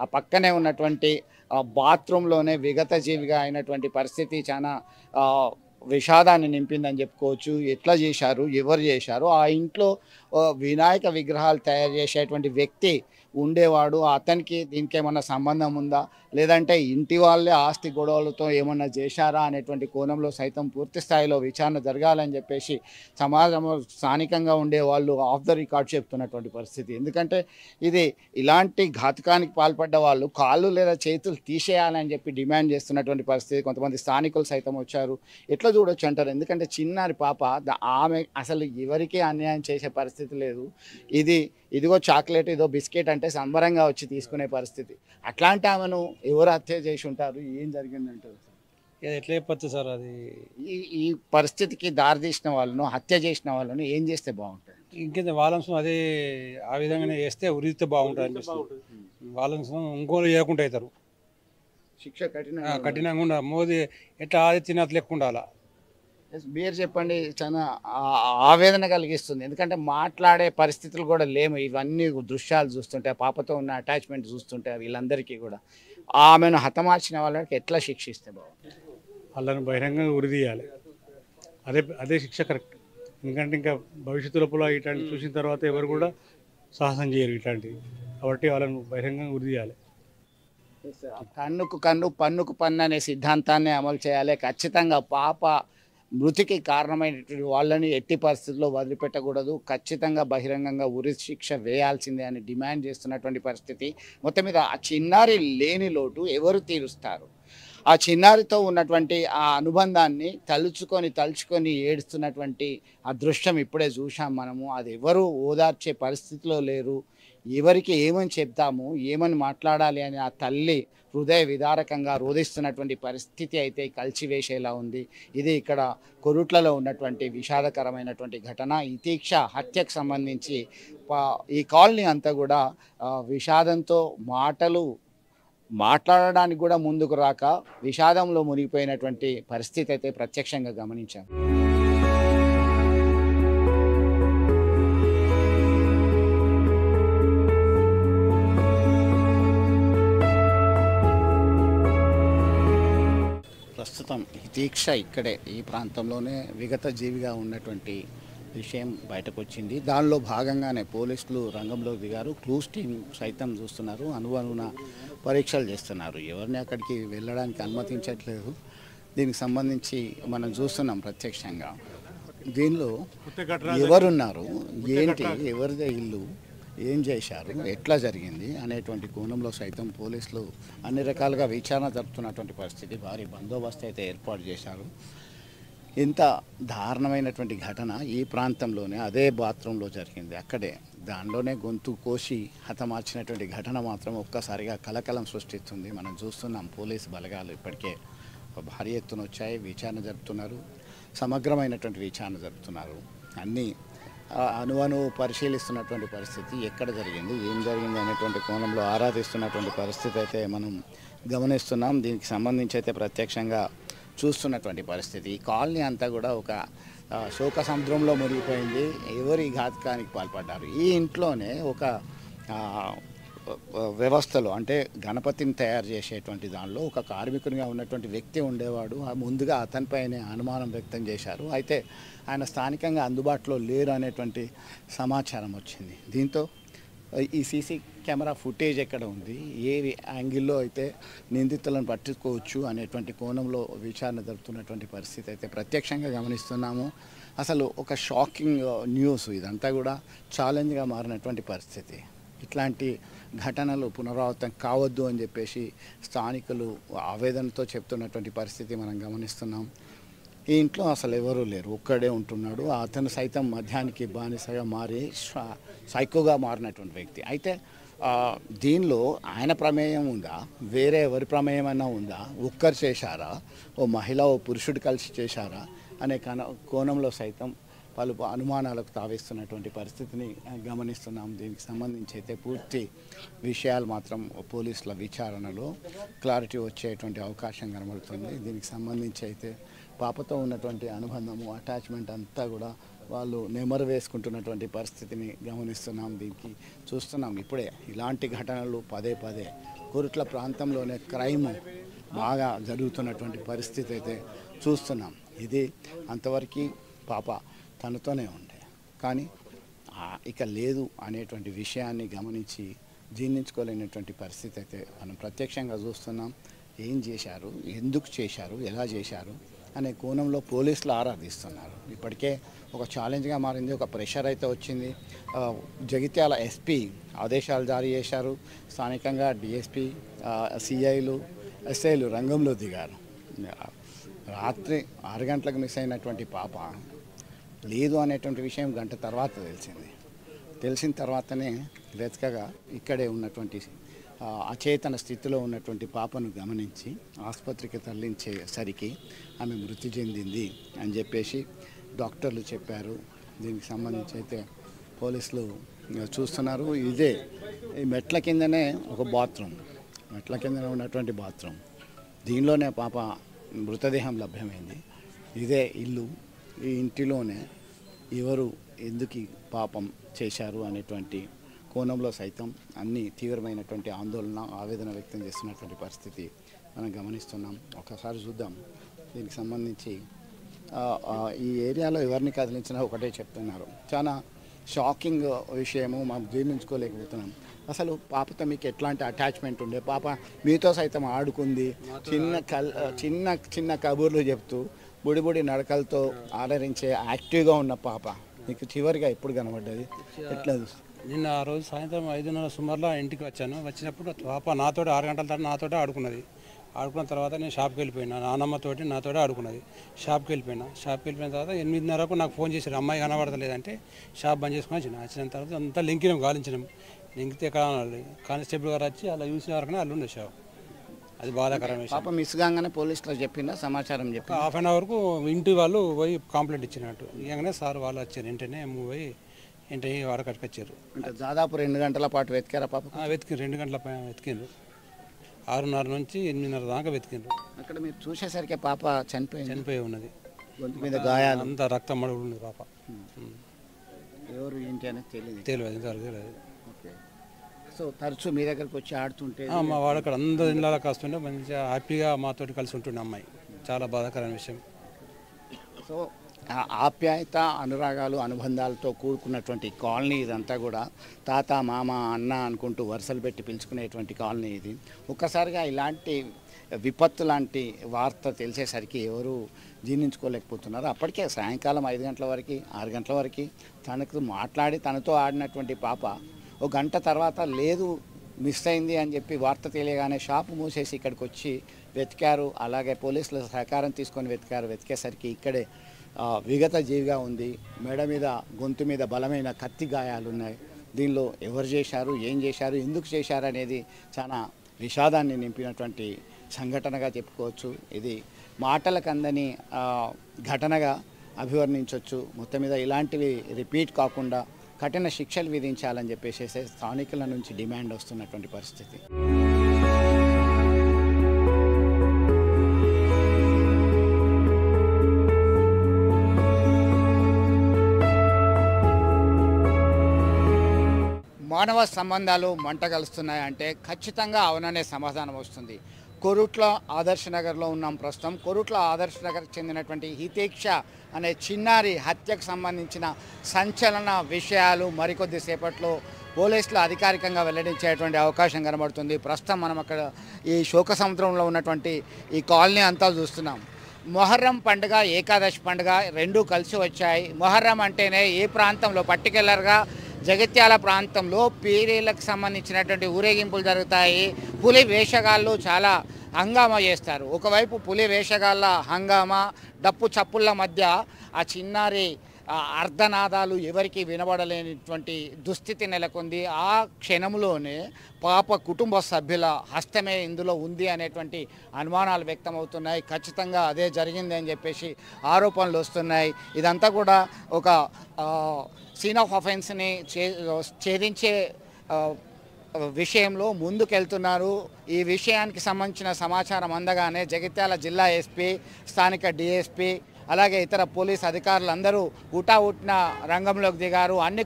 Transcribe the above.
ఆ పక్కనే ఉన్నటువంటి బాత్రూంలోనే విగత జీవిగా అయినటువంటి పరిస్థితి చాలా విషాదాన్ని నింపిందని చెప్పుకోవచ్చు. ఎట్లా చేశారు? ఎవరు చేశారు? ఆ ఇంట్లో వినాయక విగ్రహాలు తయారు చేసేటువంటి వ్యక్తి ఉండేవాడు. అతనికి దీనికేమన్నా సంబంధం ఉందా? లేదంటే ఇంటి వాళ్ళే ఆస్తి గొడవలతో ఏమన్నా చేశారా? అనేటువంటి కోణంలో సైతం పూర్తి స్థాయిలో విచారణ జరగాలని చెప్పేసి సమాజంలో స్థానికంగా ఉండేవాళ్ళు ఆఫ్ ద రికార్డ్ చెప్తున్నటువంటి పరిస్థితి. ఎందుకంటే ఇది ఇలాంటి ఘాతుకానికి పాల్పడ్డ వాళ్ళు కాళ్ళు లేదా చేతులు తీసేయాలని చెప్పి డిమాండ్ చేస్తున్నటువంటి పరిస్థితి. కొంతమంది స్థానికులు సైతం వచ్చారు. ఎట్లా చూడొచ్చు అంటారు? ఎందుకంటే చిన్నారి పాప ఆమె అసలు ఎవరికీ అన్యాయం చేసే పరిస్థితి లేదు. ఇదిగో చాక్లెట్, ఇదో బిస్కెట్ అంటే సంబరంగా వచ్చి తీసుకునే పరిస్థితి. అట్లాంటి ఆమెను ఎవరు హత్య చేసి ఉంటారు? ఏం జరిగిందంటారు? ఇది ఎట్లా చెప్పొచ్చు సార్ అది? ఈ ఈ పరిస్థితికి దారితీసిన వాళ్ళను, హత్య చేసిన వాళ్ళను ఏం చేస్తే బాగుంటుంది? ఇంకేంది వాలంసం అదే ఆ విధంగానే చేస్తే ఉరిస్తే బాగుంటుంది అనిపిస్తుంది. వాలంసం ఇంకోళ్ళు చేయకుండా అవుతారు. శిక్ష కఠినంగా ఉండాలి. కఠినంగా ఉండాలి. మోదీ ఎట్లా ఆదిత్యనాథ్ లెక్క ఉండాలా. మీరు చెప్పండి. చాలా ఆవేదన కలిగిస్తుంది. ఎందుకంటే మాట్లాడే పరిస్థితులు కూడా లేము. ఇవన్నీ దృశ్యాలు చూస్తుంటే, ఆ పాపతో ఉన్న అటాచ్మెంట్ చూస్తుంటే వీళ్ళందరికీ కూడా ఆమెను హతమార్చిన వాళ్ళకి ఎట్లా శిక్షిస్తే బాగుంటుంది? వాళ్ళని బహిరంగంగా ఉరిదీయాలి. అదే అదే శిక్ష కరెక్ట్. ఎందుకంటే ఇంకా భవిష్యత్తు లోపల ఇట్లాంటి చూసిన తర్వాత ఎవరు కూడా సాహసం చేయరు ఇట్లాంటివి. కాబట్టి వాళ్ళని బహిరంగంగా ఉరిదీయాలి. కన్నుకు కన్ను, పన్నుకు పన్ను అనే సిద్ధాంతాన్ని అమలు చేయాలి. ఖచ్చితంగా పాప మృతికి కారణమైనటువంటి వాళ్ళని ఎట్టి పరిస్థితుల్లో వదిలిపెట్టకూడదు. ఖచ్చితంగా బహిరంగంగా ఉరి శిక్ష వేయాల్సిందే అని డిమాండ్ చేస్తున్నటువంటి పరిస్థితి. మొత్తం మీద ఆ చిన్నారి లేని లోటు ఎవరు తీరుస్తారు? ఆ చిన్నారితో ఉన్నటువంటి ఆ అనుబంధాన్ని తలుచుకొని ఏడుస్తున్నటువంటి ఆ దృశ్యం ఇప్పుడే చూసాం మనము. అది ఎవరు ఓదార్చే పరిస్థితిలో లేరు. ఎవరికి ఏమని చెప్తాము, ఏమని మాట్లాడాలి అని ఆ తల్లి హృదయ విదారకంగా రోధిస్తున్నటువంటి పరిస్థితి అయితే కలిచివేసేలా ఉంది. ఇది ఇక్కడ కొరుట్లలో ఉన్నటువంటి విషాదకరమైనటువంటి ఘటన. ఈ తీక్ష హత్యకు సంబంధించి ఈ కాలనీ అంతా కూడా విషాదంతో మాట్లాడడానికి కూడా ముందుకు రాక విషాదంలో మునిగిపోయినటువంటి పరిస్థితి అయితే ప్రత్యక్షంగా గమనించాం. ప్రస్తుతం ఈ దీక్ష ఇక్కడే ఈ ప్రాంతంలోనే విగత జీవిగా ఉన్నటువంటి విషయం బయటకు వచ్చింది. దానిలో భాగంగానే పోలీసులు రంగంలోకి దిగారు. క్లూస్ టీం సైతం చూస్తున్నారు. అనువనున పరీక్షలు చేస్తున్నారు. ఎవరిని అక్కడికి వెళ్ళడానికి అనుమతించట్లేదు. దీనికి సంబంధించి మనం చూస్తున్నాం ప్రత్యక్షంగా. దీనిలో ఎవరున్నారు, ఏంటి, ఎవరిదే ఇల్లు, ఏం చేశారు, ఎట్లా జరిగింది అనేటువంటి కోణంలో సైతం పోలీసులు అన్ని రకాలుగా విచారణ జరుపుతున్నటువంటి పరిస్థితి. భారీ బందోబస్తు అయితే ఏర్పాటు చేశారు. ఇంత దారుణమైనటువంటి ఘటన ఈ ప్రాంతంలోనే అదే బాత్రూంలో జరిగింది. అక్కడే దానిలోనే గొంతు కోసి హతమార్చినటువంటి ఘటన మాత్రం ఒక్కసారిగా కలకలం సృష్టిస్తుంది. మనం చూస్తున్నాం పోలీసు బలగాలు ఇప్పటికే భారీ ఎత్తున వచ్చాయి. విచారణ జరుపుతున్నారు. సమగ్రమైనటువంటి విచారణ జరుపుతున్నారు. అన్నీ అనువను పరిశీలిస్తున్నటువంటి పరిస్థితి. ఎక్కడ జరిగింది, ఏం జరిగింది అనేటువంటి కోణంలో ఆరాధిస్తున్నటువంటి పరిస్థితి అయితే మనం గమనిస్తున్నాం. దీనికి సంబంధించి అయితే ప్రత్యక్షంగా చూస్తున్నటువంటి పరిస్థితి. ఈ కాలనీ అంతా కూడా ఒక శోక సముద్రంలో మునిగిపోయింది. ఎవరు ఈ ఘాతకానికి పాల్పడ్డారు? ఈ ఇంట్లోనే ఒక వ్యవస్థలో అంటే గణపతిని తయారు చేసేటువంటి దానిలో ఒక కార్మికునిగా ఉన్నటువంటి వ్యక్తి ఉండేవాడు. ముందుగా అతనిపైనే అనుమానం వ్యక్తం చేశారు. అయితే ఆయన స్థానికంగా అందుబాటులో లేరు అనేటువంటి సమాచారం వచ్చింది. దీంతో ఈ సీసీ కెమెరా ఫుటేజ్ ఎక్కడ ఉంది, ఏ యాంగిల్లో అయితే నిందితులను పట్టుకోవచ్చు అనేటువంటి కోణంలో విచారణ జరుపుతున్నటువంటి పరిస్థితి అయితే ప్రత్యక్షంగా గమనిస్తున్నాము. అసలు ఒక షాకింగ్ న్యూస్ ఇదంతా కూడా ఛాలెంజ్గా మారినటువంటి పరిస్థితి. ఇట్లాంటి ఘటనలు పునరావృతం కావద్దు అని చెప్పేసి స్థానికులు ఆవేదనతో చెప్తున్నటువంటి పరిస్థితి మనం గమనిస్తున్నాం. ఈ ఇంట్లో అసలు ఎవరూ లేరు, ఒక్కడే ఉంటున్నాడు. అతను సైతం మద్యానికి బానిసగా మారి సైకోగా మారినటువంటి వ్యక్తి. అయితే దీనిలో ఆయన ప్రమేయం ఉందా, వేరే ఎవరి ప్రమేయం అయినా ఉందా, ఒక్కరు చేశారా, ఓ మహిళ ఓ పురుషుడు కలిసి చేశారా అనే కోణంలో సైతం పలు అనుమానాలకు తావిస్తున్నటువంటి పరిస్థితిని గమనిస్తున్నాం. దీనికి సంబంధించి అయితే పూర్తి విషయాలు మాత్రం పోలీసుల విచారణలో క్లారిటీ వచ్చేటువంటి అవకాశం కనబడుతుంది. దీనికి సంబంధించి అయితే పాపతో ఉన్నటువంటి అనుబంధము, అటాచ్మెంట్ అంతా కూడా వాళ్ళు నెమరు వేసుకుంటున్నటువంటి పరిస్థితిని గమనిస్తున్నాం. దీనికి చూస్తున్నాం ఇప్పుడే ఇలాంటి ఘటనలు పదే కొరుట్ల ప్రాంతంలోనే క్రైమ్ బాగా జరుగుతున్నటువంటి పరిస్థితి అయితే చూస్తున్నాం. ఇది అంతవరకు పాప తనతోనే ఉండే, కానీ ఇక లేదు అనేటువంటి విషయాన్ని గమనించి జీర్ణించుకోలేనటువంటి పరిస్థితి అయితే మనం ప్రత్యక్షంగా చూస్తున్నాం. ఏం చేశారు, ఎందుకు చేశారు, ఎలా చేశారు అనే కోణంలో పోలీసులు ఆరాధిస్తున్నారు. ఇప్పటికే ఒక ఛాలెంజ్గా మారింది, ఒక ప్రెషర్ అయితే వచ్చింది. జగిత్యాల ఎస్పీ ఆదేశాలు జారీ చేశారు. స్థానికంగా డిఎస్పీ, సిఐలు, ఎస్ఐలు రంగంలో దిగారు. రాత్రి 6 గంటలకు మిస్ అయినటువంటి పాప లేదు అనేటువంటి విషయం గంట తర్వాత తెలిసిన తర్వాతనే వెతకగా ఇక్కడే ఉన్నటువంటి అచేతన స్థితిలో ఉన్నటువంటి పాపను గమనించి ఆసుపత్రికి తరలించేసరికి ఆమె మృతి చెందింది అని చెప్పేసి డాక్టర్లు చెప్పారు. దీనికి సంబంధించి అయితే పోలీసులు చూస్తున్నారు. ఇదే ఈ మెట్ల కిందనే ఒక బాత్రూమ్, మెట్ల కిందనే ఉన్నటువంటి బాత్రూమ్, దీనిలోనే పాప మృతదేహం లభ్యమైంది. ఇదే ఇల్లు, ఈ ఇంటిలోనే ఎవరు ఎందుకు పాపం చేశారు అనేటువంటి కోణంలో సైతం అన్ని తీవ్రమైనటువంటి ఆందోళన, ఆవేదన వ్యక్తం చేస్తున్నటువంటి పరిస్థితి మనం గమనిస్తున్నాం. ఒకసారి చూద్దాం దీనికి సంబంధించి. ఈ ఏరియాలో ఎవరిని కదిలించినా ఒకటే చెప్తున్నారు, చాలా షాకింగ్ విషయము, మనం జీర్ణించుకోలేకపోతున్నాం. అసలు పాపతో మీకు ఎట్లాంటి అటాచ్మెంట్ ఉండే? పాప మీతో సైతం ఆడుకుంది, చిన్న కబుర్లు చెప్తూ బుడిబుడి నడకలతో ఆదరించే యాక్టివ్గా ఉన్న పాప మీకు చివరిగా ఎప్పుడు కనబడ్డది, ఎట్లా? నిన్న ఆ రోజు సాయంత్రం 5:30 సుమారులో ఇంటికి వచ్చాను. వచ్చినప్పుడు పాప నాతో 6 గంటల తర్వాత నాతోటే ఆడుకున్నది. ఆడుకున్న తర్వాత నేను షాప్కి వెళ్ళిపోయినా, నాన్నమ్మతోటి నాతోటే ఆడుకున్నది. షాప్కి వెళ్ళిపోయిన తర్వాత 8:30కు నాకు ఫోన్ చేశారు, అమ్మాయి కనబడతలేదంటే షాప్ బంద్ చేసుకుని వచ్చిన తర్వాత అంతా లింకినాం, గాలించినాం. లింకితే ఎక్కడ కానిస్టేబుల్ గారు వచ్చి అలా చూసిన వరకునే అల్లు ఉండే షాప్. అది బాధాకరమైన విషయం. పాప మిస్ కాగానే పోలీసులో చెప్పిందా, సమాచారం చెప్పి హాఫ్ అన్ అవర్కు ఇంటి వాళ్ళు పోయి కంప్లైంట్ ఇచ్చినట్టు ఇవ్వగానే సార్ వాళ్ళు వచ్చారు. వెంటనే పోయి ఇంటి వారు కట్టుకొచ్చారు. అంటే దాదాపు 2 గంటల పాటు వెతికారా పాప? వెతికిండ్రు, 2 గంటల వెతికిండ్రు. 6:30 నుంచి 8:30 దాకా వెతికిండ్రు. అక్కడ మీరు చూసేసరికి పాప చనిపోయి ఉన్నది. గొంతు మీద గాయాలు, అంతా రక్తం మడుగులు ఉంది పాప. ఎవరు ఏంటి అనేది తెలియదు ఇంతవరకు. ఓకే. సో తరచూ మీ దగ్గరకు వచ్చి ఆడుతుంటే మా వాడు అక్కడ అందరు ఇళ్ళకి వస్తుంటే మంచిగా హ్యాపీగా మాతోటి కలిసి ఉంటుండే అమ్మాయి. చాలా బాధాకరమైన విషయం. సో ఆప్యాయత, అనురాగాలు, అనుబంధాలతో కూడుకున్నటువంటి కాలనీ ఇదంతా కూడా. తాత, మామ, అన్న అనుకుంటూ వరుసలు పెట్టి పిలుచుకునేటువంటి కాలనీ ఇది. ఒక్కసారిగా ఇలాంటి విపత్తు లాంటి వార్త తెలిసేసరికి ఎవరు జీర్ణించుకోలేకపోతున్నారు. అప్పటికే సాయంకాలం 5 గంటల వరకు, 6 గంటల వరకు తనకు మాట్లాడి తనతో ఆడినటువంటి పాప ఒక గంట తర్వాత లేదు, మిస్ అయింది అని చెప్పి వార్త తెలియగానే షాపు మూసేసి ఇక్కడికి వచ్చి వెతికారు. అలాగే పోలీసుల సహకారం తీసుకొని వెతికేసరికి ఇక్కడే విగత జీవిగా ఉంది. మెడ మీద, గొంతు మీద బలమైన కత్తి గాయాలు ఉన్నాయి. దీనిలో ఎవరు చేశారు, ఏం చేశారు, ఎందుకు చేశారు అనేది చాలా విషాదాన్ని నింపినటువంటి సంఘటనగా చెప్పుకోవచ్చు. ఇది మాటలకు అందని ఘటనగా అభివర్ణించవచ్చు. మొత్తం మీద ఇలాంటివి రిపీట్ కాకుండా కఠిన శిక్షలు విధించాలని చెప్పేసి స్థానికుల నుంచి డిమాండ్ వస్తున్నటువంటి పరిస్థితి. మానవ సంబంధాలు మంట కలుస్తున్నాయంటే ఖచ్చితంగా అవుననే సమాధానం వస్తుంది. కొరుట్ల ఆదర్శ్ నగర్లో ఉన్నాం ప్రస్తుతం. కొరుట్ల ఆదర్శ్ నగర్కి చెందినటువంటి హితేక్ష అనే చిన్నారి హత్యకు సంబంధించిన సంచలన విషయాలు మరికొద్ది సేపట్లో పోలీసులు అధికారికంగా వెల్లడించేటువంటి అవకాశం కనబడుతుంది. ప్రస్తుతం మనం అక్కడ ఈ శోక సముద్రంలో ఉన్నటువంటి ఈ కాలనీ అంతా చూస్తున్నాం. మొహర్రం పండుగ, ఏకాదశి పండుగ రెండూ కలిసి వచ్చాయి. మొహర్రం అంటేనే ఈ ప్రాంతంలో పర్టికులర్గా జగిత్యాల ప్రాంతంలో పీరీలకు సంబంధించినటువంటి ఊరేగింపులు జరుగుతాయి. పులి వేషగాళ్ళు చాలా హంగామా చేస్తారు. ఒకవైపు పులి వేషగాళ్ళ హంగామా, డప్పు చప్పుళ్ళ మధ్య ఆ చిన్నారి అర్ధనాదాలు ఎవరికి వినబడలేనటువంటి దుస్థితి నెలకొంది. ఆ క్షణంలోనే పాప కుటుంబ సభ్యుల హస్తమే ఇందులో ఉంది అనేటువంటి అనుమానాలు వ్యక్తమవుతున్నాయి. ఖచ్చితంగా అదే జరిగింది అని చెప్పేసి ఆరోపణలు వస్తున్నాయి. ఇదంతా కూడా ఒక సీన్ ఆఫ్ అఫెన్స్ని ఛేదించే విషయంలో ముందుకెళ్తున్నారు. ఈ విషయానికి సంబంధించిన సమాచారం అందగానే జగిత్యాల జిల్లా ఎస్పీ, స్థానిక డిఎస్పీ, అలాగే ఇతర పోలీస్ అధికారులు అందరూ హుటాహుటిన రంగంలోకి దిగారు. అన్ని